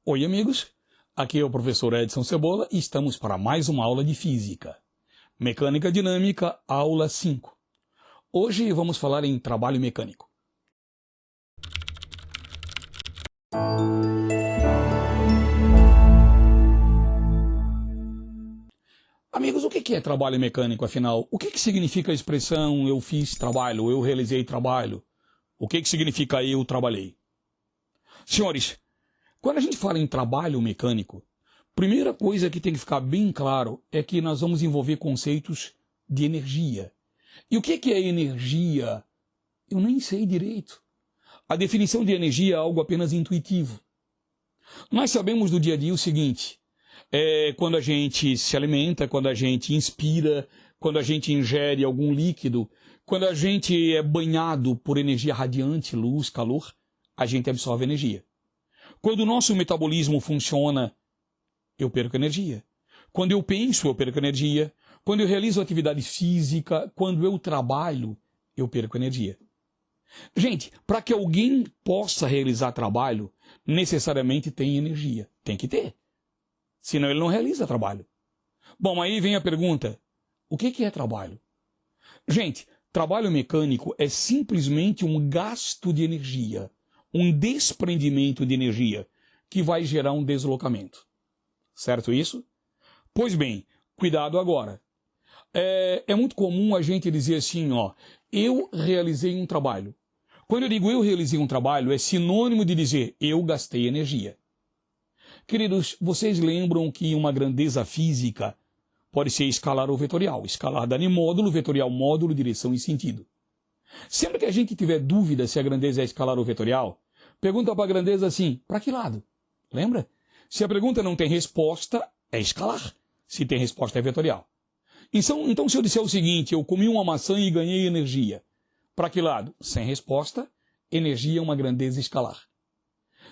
Oi, amigos. Aqui é o professor Edson Cebola e estamos para mais uma aula de Física. Mecânica Dinâmica, aula 5. Hoje vamos falar em trabalho mecânico. Amigos, o que é trabalho mecânico, afinal? O que significa a expressão eu fiz trabalho, eu realizei trabalho? O que significa eu trabalhei? Senhores, quando a gente fala em trabalho mecânico, primeira coisa que tem que ficar bem claro é que nós vamos envolver conceitos de energia. E o que é energia? Eu nem sei direito. A definição de energia é algo apenas intuitivo. Nós sabemos do dia a dia o seguinte: quando a gente se alimenta, quando a gente inspira, quando a gente ingere algum líquido, quando a gente é banhado por energia radiante, luz, calor, a gente absorve energia. Quando o nosso metabolismo funciona, eu perco energia. Quando eu penso, eu perco energia. Quando eu realizo atividade física, quando eu trabalho, eu perco energia. Gente, para que alguém possa realizar trabalho, necessariamente tem energia. Tem que ter. Senão ele não realiza trabalho. Bom, aí vem a pergunta: o que é trabalho? Gente, trabalho mecânico é simplesmente um gasto de energia, um desprendimento de energia que vai gerar um deslocamento. Certo isso? Pois bem, cuidado agora. É muito comum a gente dizer assim, eu realizei um trabalho. Quando eu digo eu realizei um trabalho, é sinônimo de dizer eu gastei energia. Queridos, vocês lembram que uma grandeza física pode ser escalar ou vetorial. Escalar dá em módulo, vetorial módulo, direção e sentido. Sempre que a gente tiver dúvida se a grandeza é escalar ou vetorial, pergunta para a grandeza assim, para que lado? Lembra? Se a pergunta não tem resposta, é escalar. Se tem resposta, é vetorial. Então, se eu disser o seguinte, eu comi uma maçã e ganhei energia, para que lado? Sem resposta, energia é uma grandeza escalar.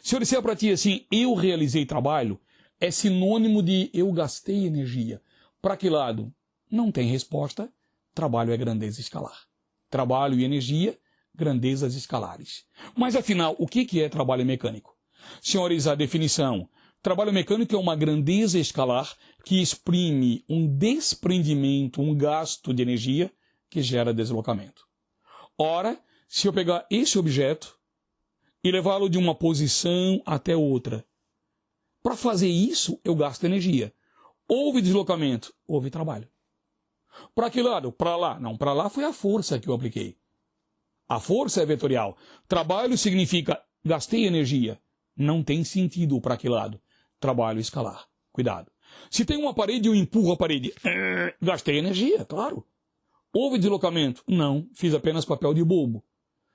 Se eu disser para ti assim, eu realizei trabalho, é sinônimo de eu gastei energia. Para que lado? Não tem resposta, trabalho é grandeza escalar. Trabalho e energia, grandezas escalares. Mas afinal, o que é trabalho mecânico? Senhores, a definição: trabalho mecânico é uma grandeza escalar que exprime um desprendimento, um gasto de energia que gera deslocamento. Ora, se eu pegar esse objeto e levá-lo de uma posição até outra, para fazer isso eu gasto energia. Houve deslocamento, houve trabalho. Para que lado? Para lá. Não, para lá foi a força que eu apliquei. A força é vetorial. Trabalho significa gastei energia. Não tem sentido para que lado. Trabalho escalar. Cuidado. Se tem uma parede, eu empurro a parede. Gastei energia, claro. Houve deslocamento? Não, fiz apenas papel de bobo.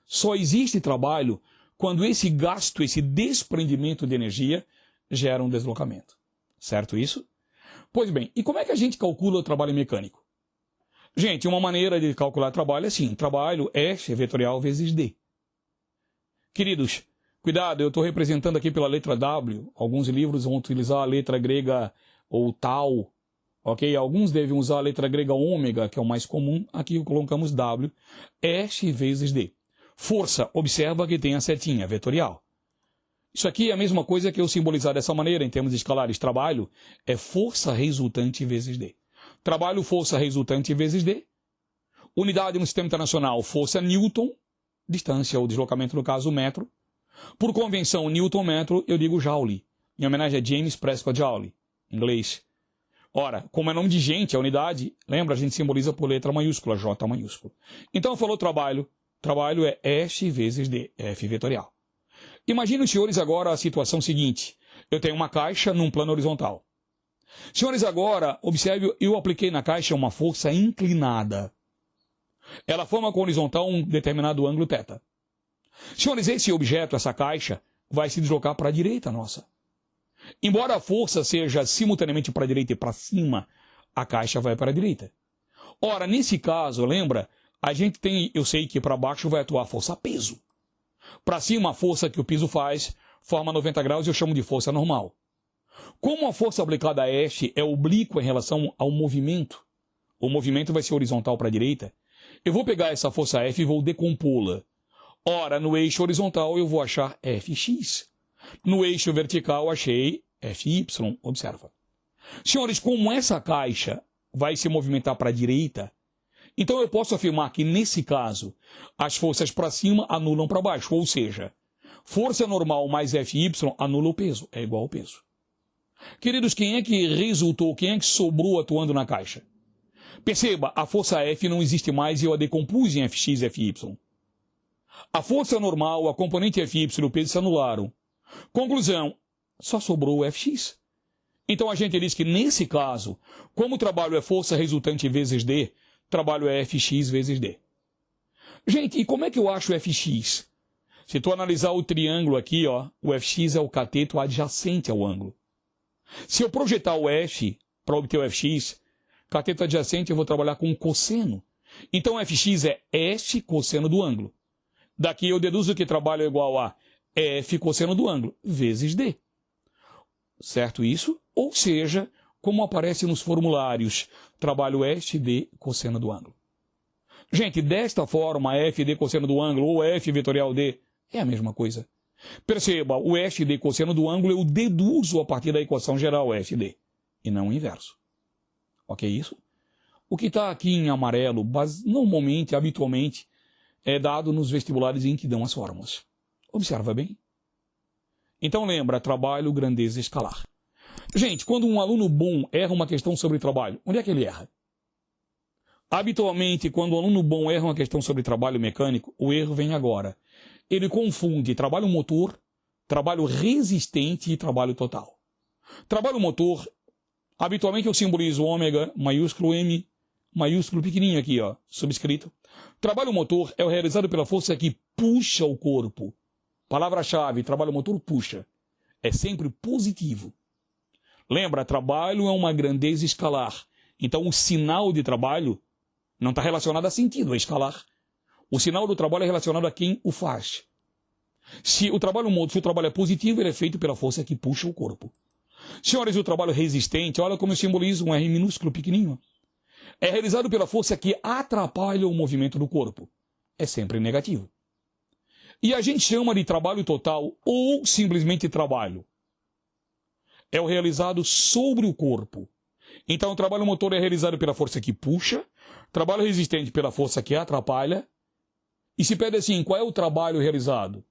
Só existe trabalho quando esse gasto, esse desprendimento de energia gera um deslocamento. Certo isso? Pois bem, e como é que a gente calcula o trabalho mecânico? Gente, uma maneira de calcular trabalho é assim: trabalho F é vetorial vezes D. Queridos, cuidado, eu estou representando aqui pela letra W. Alguns livros vão utilizar a letra grega ou tal, ok? Alguns devem usar a letra grega ômega, que é o mais comum. Aqui colocamos W, F vezes D. Força, observa que tem a setinha, vetorial. Isso aqui é a mesma coisa que eu simbolizar dessa maneira em termos escalares. Trabalho é força resultante vezes D. Trabalho, força resultante vezes D. Unidade no sistema internacional, força Newton. Distância ou deslocamento, no caso, metro. Por convenção, Newton-metro, eu digo Joule. Em homenagem a James Prescott Joule, inglês. Ora, como é nome de gente, a unidade, lembra, a gente simboliza por letra maiúscula, J maiúsculo. Então, falou trabalho. Trabalho é F vezes D, F vetorial. Imaginem, senhores, agora a situação seguinte. Eu tenho uma caixa num plano horizontal. Senhores, agora, observe, eu apliquei na caixa uma força inclinada. Ela forma com horizontal um determinado ângulo θ. Senhores, esse objeto, essa caixa, vai se deslocar para a direita nossa. Embora a força seja simultaneamente para a direita e para cima, a caixa vai para a direita. Ora, nesse caso, lembra, a gente tem, eu sei que para baixo vai atuar a força peso. Para cima, a força que o piso faz forma 90 graus e eu chamo de força normal. Como a força aplicada a F é oblíqua em relação ao movimento, o movimento vai ser horizontal para a direita, eu vou pegar essa força F e vou decompô-la. Ora, no eixo horizontal eu vou achar Fx. No eixo vertical achei FY, observa. Senhores, como essa caixa vai se movimentar para a direita, então eu posso afirmar que, nesse caso, as forças para cima anulam para baixo, ou seja, força normal mais FY anula o peso, é igual ao peso. Queridos, quem é que resultou, quem é que sobrou atuando na caixa? Perceba, a força F não existe mais e eu a decompus em Fx e Fy. A força normal, a componente Fy e o peso se anularam. Conclusão, só sobrou o Fx. Então a gente diz que, nesse caso, como o trabalho é força resultante vezes D, trabalho é Fx vezes D. Gente, e como é que eu acho o Fx? Se tu analisar o triângulo aqui, ó, o Fx é o cateto adjacente ao ângulo. Se eu projetar o F para obter o Fx, cateto adjacente eu vou trabalhar com cosseno. Então Fx é F cosseno do ângulo. Daqui eu deduzo que trabalho é igual a F cosseno do ângulo vezes D. Certo isso? Ou seja, como aparece nos formulários, trabalho FD cosseno do ângulo. Gente, desta forma, FD cosseno do ângulo ou F vetorial D é a mesma coisa. Perceba, o FD cosseno do ângulo eu deduzo a partir da equação geral FD, e não o inverso. Ok isso? O que está aqui em amarelo, normalmente, habitualmente, é dado nos vestibulares em que dão as fórmulas. Observa bem. Então lembra, trabalho, grandeza escalar. Gente, quando um aluno bom erra uma questão sobre trabalho, onde é que ele erra? Habitualmente, quando um aluno bom erra uma questão sobre trabalho mecânico, o erro vem agora. Ele confunde trabalho motor, trabalho resistente e trabalho total. Trabalho motor, habitualmente eu simbolizo ômega, maiúsculo M, maiúsculo pequenininho aqui, ó, subscrito. Trabalho motor é o realizado pela força que puxa o corpo. Palavra-chave, trabalho motor puxa. É sempre positivo. Lembra, trabalho é uma grandeza escalar. Então o sinal de trabalho não está relacionado a sentido, é escalar. O sinal do trabalho é relacionado a quem o faz. Se o trabalho é positivo, ele é feito pela força que puxa o corpo. Senhores, o trabalho resistente, olha como eu simbolizo um R minúsculo pequenininho. É realizado pela força que atrapalha o movimento do corpo. É sempre negativo. E a gente chama de trabalho total ou simplesmente trabalho. É o realizado sobre o corpo. Então o trabalho motor é realizado pela força que puxa, trabalho resistente pela força que atrapalha. E se pede assim, qual é o trabalho realizado?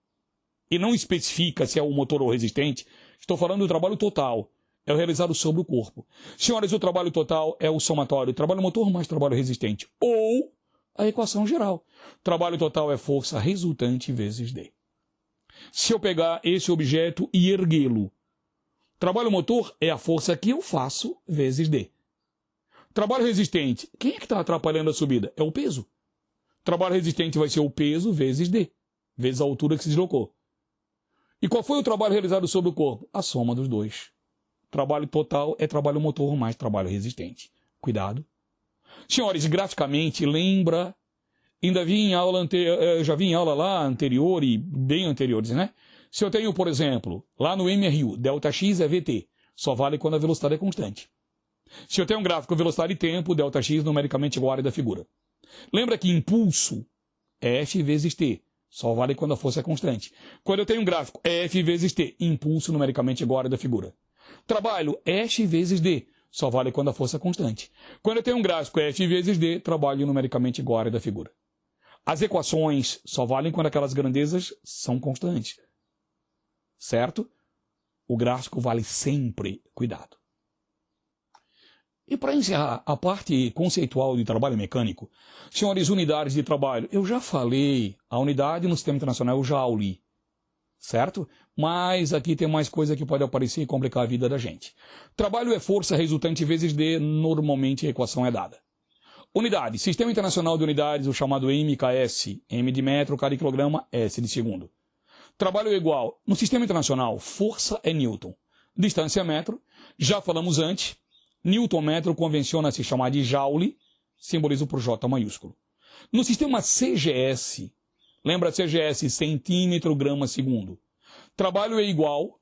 E não especifica se é o motor ou resistente, estou falando do trabalho total. É o realizado sobre o corpo. Senhores, o trabalho total é o somatório, trabalho motor mais trabalho resistente. Ou a equação geral. Trabalho total é força resultante vezes D. Se eu pegar esse objeto e erguê-lo, trabalho motor é a força que eu faço vezes D. Trabalho resistente, quem é que está atrapalhando a subida? É o peso. Trabalho resistente vai ser o peso vezes D, vezes a altura que se deslocou. E qual foi o trabalho realizado sobre o corpo? A soma dos dois. Trabalho total é trabalho motor mais trabalho resistente. Cuidado. Senhores, graficamente, lembra, ainda vi em aula já vi em aula lá anterior e bem anteriores, né? Se eu tenho, por exemplo, lá no MRU, ΔX é VT, só vale quando a velocidade é constante. Se eu tenho um gráfico velocidade e tempo, ΔX numericamente igual à área da figura. Lembra que impulso é F vezes T, só vale quando a força é constante. Quando eu tenho um gráfico F vezes T, impulso numericamente igual à área da figura. Trabalho F vezes D, só vale quando a força é constante. Quando eu tenho um gráfico F vezes D, trabalho numericamente igual à área da figura. As equações só valem quando aquelas grandezas são constantes. Certo? O gráfico vale sempre. Cuidado. E para encerrar a parte conceitual de trabalho mecânico, senhores, unidades de trabalho, eu já falei, a unidade no sistema internacional eu já li, certo? Mas aqui tem mais coisa que pode aparecer e complicar a vida da gente. Trabalho é força resultante vezes D, normalmente a equação é dada. Unidade, Sistema Internacional de Unidades, o chamado MKS, M de metro, cada quilograma, S de segundo. Trabalho é igual, no Sistema Internacional, força é Newton, distância é metro, já falamos antes, Newton metro convenciona se chamar de Joule, simbolizo por J maiúsculo. No sistema CGS, lembra CGS, centímetro, grama, segundo. Trabalho é igual,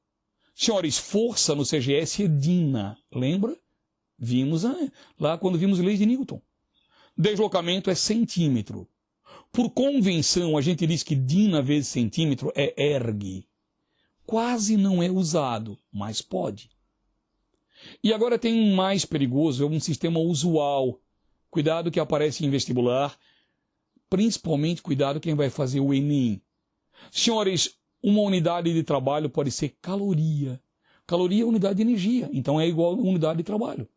senhores, força no CGS é Dina, lembra? Vimos lá quando vimos leis de Newton. Deslocamento é centímetro. Por convenção, a gente diz que Dina vezes centímetro é erg. quase não é usado, mas pode. E agora tem um mais perigoso, é um sistema usual. Cuidado que aparece em vestibular, principalmente cuidado quem vai fazer o Enem. Senhores, uma unidade de trabalho pode ser caloria. Caloria é unidade de energia, então é igual a unidade de trabalho.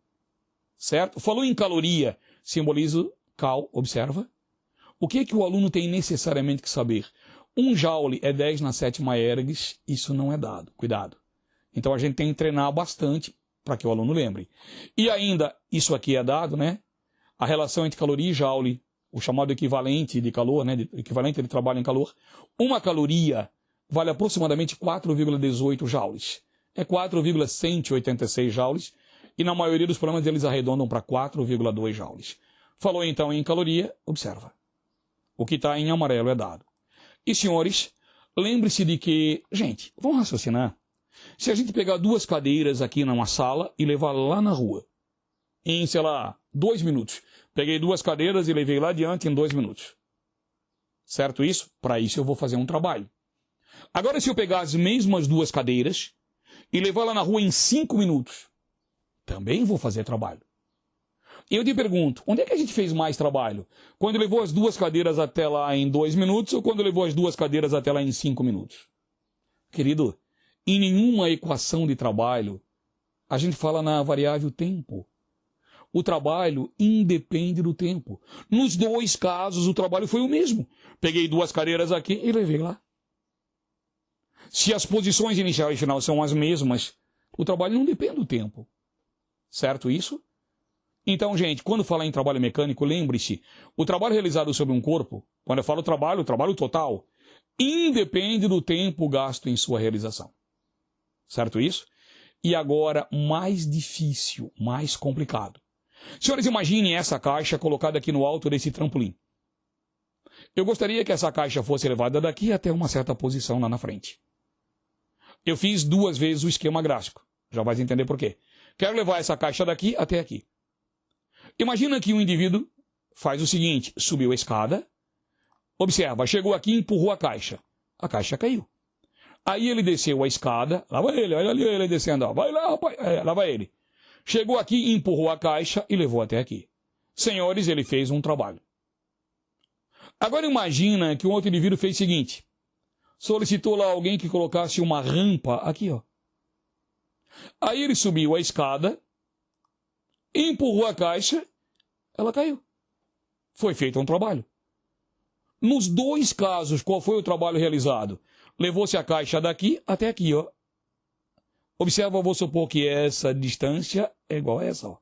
Certo? Falou em caloria, simboliza cal, observa. O que é que o aluno tem necessariamente que saber? 1 joule é 10 na 7ª ergs, isso não é dado, cuidado. Então a gente tem que treinar bastante para que o aluno lembre. E ainda, isso aqui é dado, né? A relação entre caloria e joule, o chamado equivalente de calor, né? Equivalente de trabalho em calor. Uma caloria vale aproximadamente 4,18 joules. É 4,186 joules. E na maioria dos problemas eles arredondam para 4,2 joules. Falou então em caloria, observa. O que está em amarelo é dado. E senhores, lembre-se de que, gente, vamos raciocinar. Se a gente pegar 2 cadeiras aqui numa sala e levar lá na rua, em, sei lá, 2 minutos. Peguei 2 cadeiras e levei lá adiante em 2 minutos. Certo isso? Para isso eu vou fazer um trabalho. Agora se eu pegar as mesmas 2 cadeiras e levar lá na rua em 5 minutos, também vou fazer trabalho. Eu te pergunto, onde é que a gente fez mais trabalho? Quando levou as 2 cadeiras até lá em 2 minutos ou quando levou as 2 cadeiras até lá em 5 minutos? Querido, em nenhuma equação de trabalho a gente fala na variável tempo. O trabalho independe do tempo. Nos 2 casos o trabalho foi o mesmo. Peguei 2 cadeiras aqui e levei lá. Se as posições inicial e final são as mesmas, o trabalho não depende do tempo. Certo isso? Então, gente, quando falar em trabalho mecânico, lembre-se, o trabalho realizado sobre um corpo, quando eu falo trabalho, o trabalho total, independe do tempo gasto em sua realização. Certo isso? E agora, mais difícil, mais complicado. Senhores, imaginem essa caixa colocada aqui no alto desse trampolim. Eu gostaria que essa caixa fosse levada daqui até uma certa posição lá na frente. Eu fiz 2 vezes o esquema gráfico. Já vai entender por quê. Quero levar essa caixa daqui até aqui. Imagina que um indivíduo faz o seguinte, subiu a escada, observa, chegou aqui e empurrou a caixa. A caixa caiu. Aí ele desceu a escada, lá vai ele, olha ali ele descendo, ó, vai lá rapaz, lá vai ele. Chegou aqui, empurrou a caixa e levou até aqui. Senhores, ele fez um trabalho. Agora imagina que um outro indivíduo fez o seguinte, solicitou lá alguém que colocasse uma rampa aqui, ó. Aí ele subiu a escada, empurrou a caixa, ela caiu. Foi feito um trabalho. Nos 2 casos, qual foi o trabalho realizado? Levou-se a caixa daqui até aqui, ó. Observa, vou supor que essa distância é igual a essa, ó.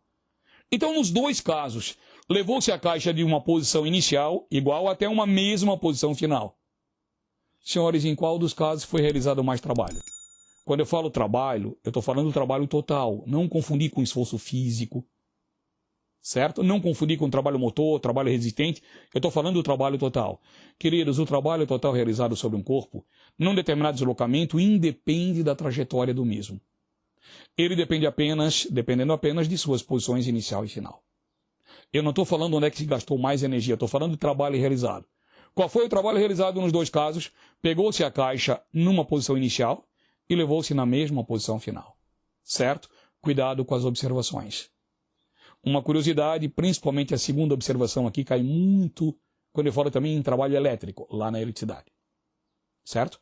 Então, nos 2 casos, levou-se a caixa de uma posição inicial igual até uma mesma posição final. Senhores, em qual dos casos foi realizado mais trabalho? Quando eu falo trabalho, eu estou falando do trabalho total. Não confundir com esforço físico. Certo? Não confundir com trabalho motor, trabalho resistente. Eu estou falando do trabalho total. Queridos, o trabalho total realizado sobre um corpo, num determinado deslocamento, independe da trajetória do mesmo. Ele depende dependendo apenas de suas posições inicial e final. Eu não estou falando onde é que se gastou mais energia, estou falando do trabalho realizado. Qual foi o trabalho realizado nos 2 casos? Pegou-se a caixa numa posição inicial e levou-se na mesma posição final. Certo? Cuidado com as observações. Uma curiosidade, principalmente a segunda observação aqui, cai muito quando eu falo também em trabalho elétrico, lá na eletricidade. Certo?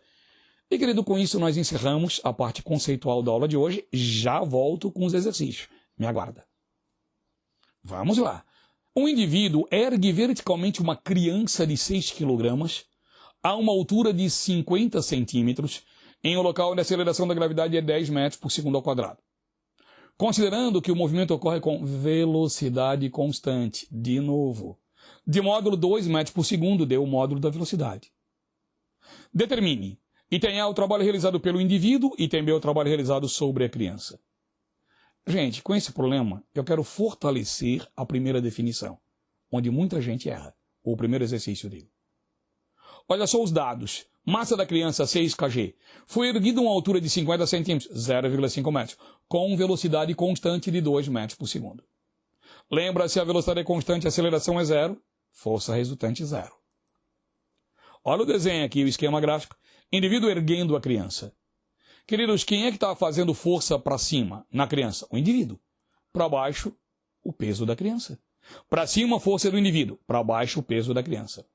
E, querido, com isso nós encerramos a parte conceitual da aula de hoje. Já volto com os exercícios. Me aguarda. Vamos lá. Um indivíduo ergue verticalmente uma criança de 6 kg a uma altura de 50 centímetros em um local onde a aceleração da gravidade é 10 metros por segundo ao quadrado. Considerando que o movimento ocorre com velocidade constante, de novo, de módulo 2 metros por segundo, deu o módulo da velocidade. Determine e tenha o trabalho realizado pelo indivíduo e também o trabalho realizado sobre a criança. Gente, com esse problema, eu quero fortalecer a primeira definição, onde muita gente erra, o primeiro exercício dele. Olha só os dados. Massa da criança 6 kg. Foi erguido a uma altura de 50 centímetros, 0,5 metros, com velocidade constante de 2 metros por segundo. Lembra, se a velocidade é constante, a aceleração é 0, força resultante 0. Olha o desenho aqui, o esquema gráfico. Indivíduo erguendo a criança. Queridos, quem é que está fazendo força para cima na criança? O indivíduo. Para baixo, o peso da criança. Para cima, a força do indivíduo. Para baixo, o peso da criança.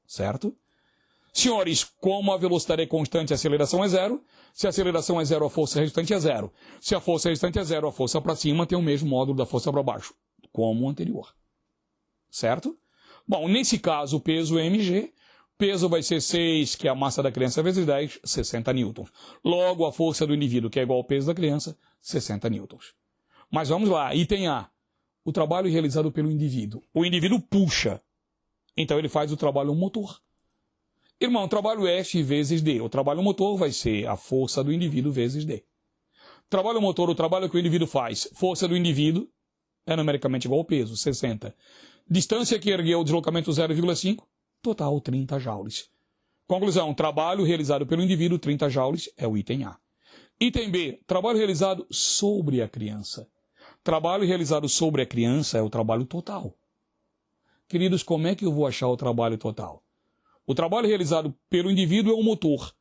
Certo? Senhores, como a velocidade é constante, a aceleração é zero. Se a aceleração é zero, a força resultante é zero. Se a força resultante é zero, a força para cima tem o mesmo módulo da força para baixo, como o anterior. Certo? Bom, nesse caso, o peso é mg. Peso vai ser 6, que é a massa da criança, vezes 10, 60 newtons. Logo, a força do indivíduo, que é igual ao peso da criança, 60 newtons. Mas vamos lá, item A. O trabalho realizado pelo indivíduo. O indivíduo puxa. Então, ele faz o trabalho motor. Irmão, o trabalho F vezes D. O trabalho motor vai ser a força do indivíduo vezes D. Trabalho motor, o trabalho que o indivíduo faz. Força do indivíduo é numericamente igual ao peso, 60. Distância que ergueu, deslocamento 0,5. Total, 30 joules. Conclusão, trabalho realizado pelo indivíduo, 30 joules, é o item A. Item B, trabalho realizado sobre a criança. Trabalho realizado sobre a criança é o trabalho total. Queridos, como é que eu vou achar o trabalho total? O trabalho realizado pelo indivíduo é o motor,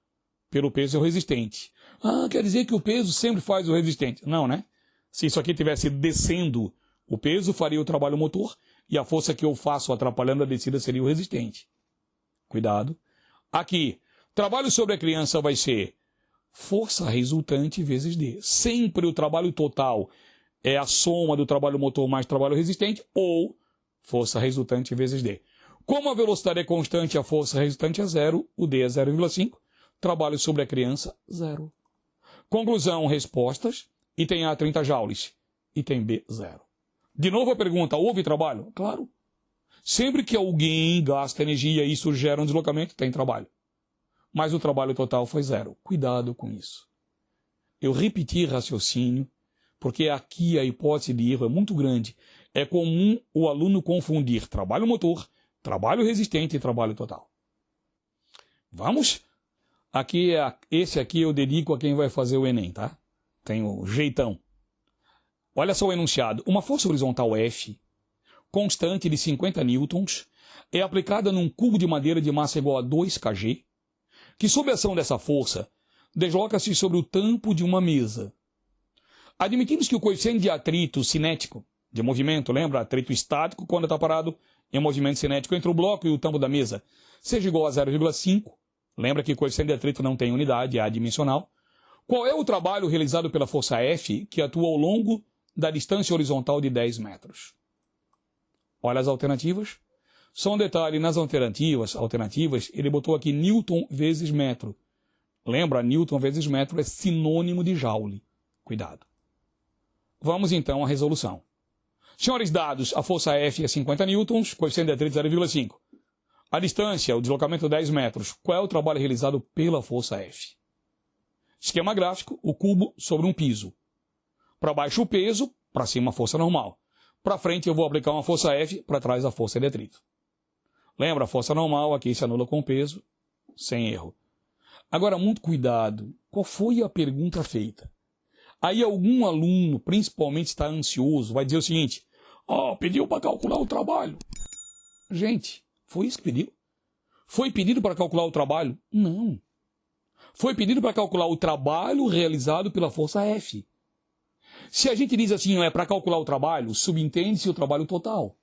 pelo peso é o resistente. Ah, quer dizer que o peso sempre faz o resistente. Não, né? Se isso aqui estivesse descendo, o peso faria o trabalho motor e a força que eu faço atrapalhando a descida seria o resistente. Cuidado. Aqui, trabalho sobre a criança vai ser força resultante vezes D. Sempre o trabalho total é a soma do trabalho motor mais trabalho resistente ou força resultante vezes D. Como a velocidade é constante e a força resultante é zero, o D é 0,5. Trabalho sobre a criança, zero. Conclusão, respostas. Item A, 30 joules. Item B, zero. De novo a pergunta, houve trabalho? Claro. Sempre que alguém gasta energia e isso gera um deslocamento, tem trabalho. Mas o trabalho total foi zero. Cuidado com isso. Eu repeti raciocínio, porque aqui a hipótese de erro é muito grande. É comum o aluno confundir trabalho motor, trabalho resistente e trabalho total. Vamos? Esse aqui eu dedico a quem vai fazer o Enem, tá? Tem o jeitão. Olha só o enunciado. Uma força horizontal F, constante de 50 newtons, é aplicada num cubo de madeira de massa igual a 2 kg, que sob a ação dessa força, desloca-se sobre o tampo de uma mesa. Admitimos que o coeficiente de atrito cinético, de movimento, lembra? Atrito estático quando está parado, em movimento cinético entre o bloco e o tampo da mesa, seja igual a 0,5. Lembra que o coeficiente de atrito não tem unidade, é adimensional. Qual é o trabalho realizado pela força F que atua ao longo da distância horizontal de 10 metros? Olha as alternativas. Só um detalhe, nas alternativas, ele botou aqui Newton vezes metro. Lembra, Newton vezes metro é sinônimo de joule. Cuidado. Vamos então à resolução. Senhores dados, a força F é 50 newtons, coeficiente de atrito 0,5. A distância, o deslocamento 10 metros. Qual é o trabalho realizado pela força F? Esquema gráfico, o cubo sobre um piso. Para baixo o peso, para cima a força normal. Para frente eu vou aplicar uma força F, para trás a força de atrito. Lembra, a força normal aqui se anula com o peso, sem erro. Agora, muito cuidado, qual foi a pergunta feita? Aí algum aluno, principalmente está ansioso, vai dizer o seguinte, pediu para calcular o trabalho. Gente, foi isso que pediu? Foi pedido para calcular o trabalho? Não. Foi pedido para calcular o trabalho realizado pela força F. Se a gente diz assim, é para calcular o trabalho, subentende-se o trabalho total.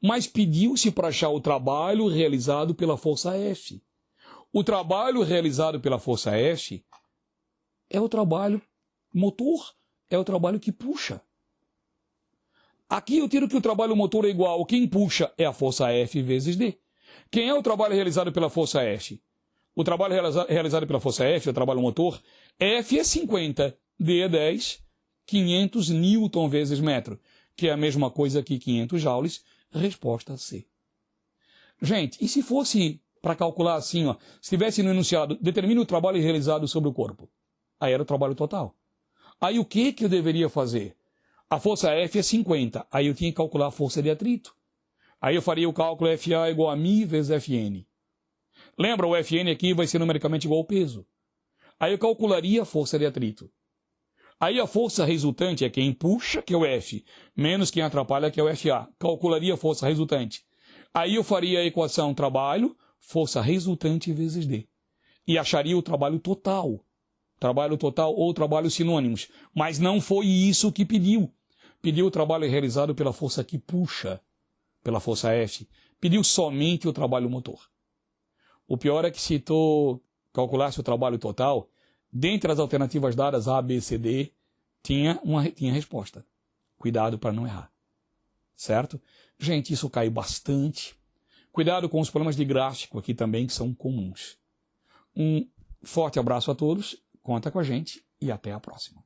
Mas pediu-se para achar o trabalho realizado pela força F. O trabalho realizado pela força F é o trabalho motor, é o trabalho que puxa. Aqui eu tiro que o trabalho motor é igual, quem puxa é a força F vezes D. Quem é o trabalho realizado pela força F? O trabalho realizado pela força F, o trabalho motor, F é 50, D é 10, 500 newton vezes metro, que é a mesma coisa que 500 joules, resposta C. Gente, e se fosse para calcular assim, se tivesse no enunciado, determine o trabalho realizado sobre o corpo. Aí era o trabalho total. Aí o que eu deveria fazer? A força F é 50, aí eu tinha que calcular a força de atrito. Aí eu faria o cálculo FA igual a μ vezes Fn. Lembra, o Fn aqui vai ser numericamente igual ao peso. Aí eu calcularia a força de atrito. Aí a força resultante é quem puxa, que é o F, menos quem atrapalha, que é o FA. Calcularia a força resultante. Aí eu faria a equação trabalho, força resultante vezes D. E acharia o trabalho total. trabalho total ou trabalho sinônimos. Mas não foi isso que pediu. Pediu o trabalho realizado pela força que puxa, pela força F. Pediu somente o trabalho motor. O pior é que se tu calculasse o trabalho total, dentre as alternativas dadas A, B, C, D, tinha resposta. Cuidado para não errar. Certo? Gente, isso cai bastante. Cuidado com os problemas de gráfico aqui também, que são comuns. Um forte abraço a todos, conta com a gente e até a próxima.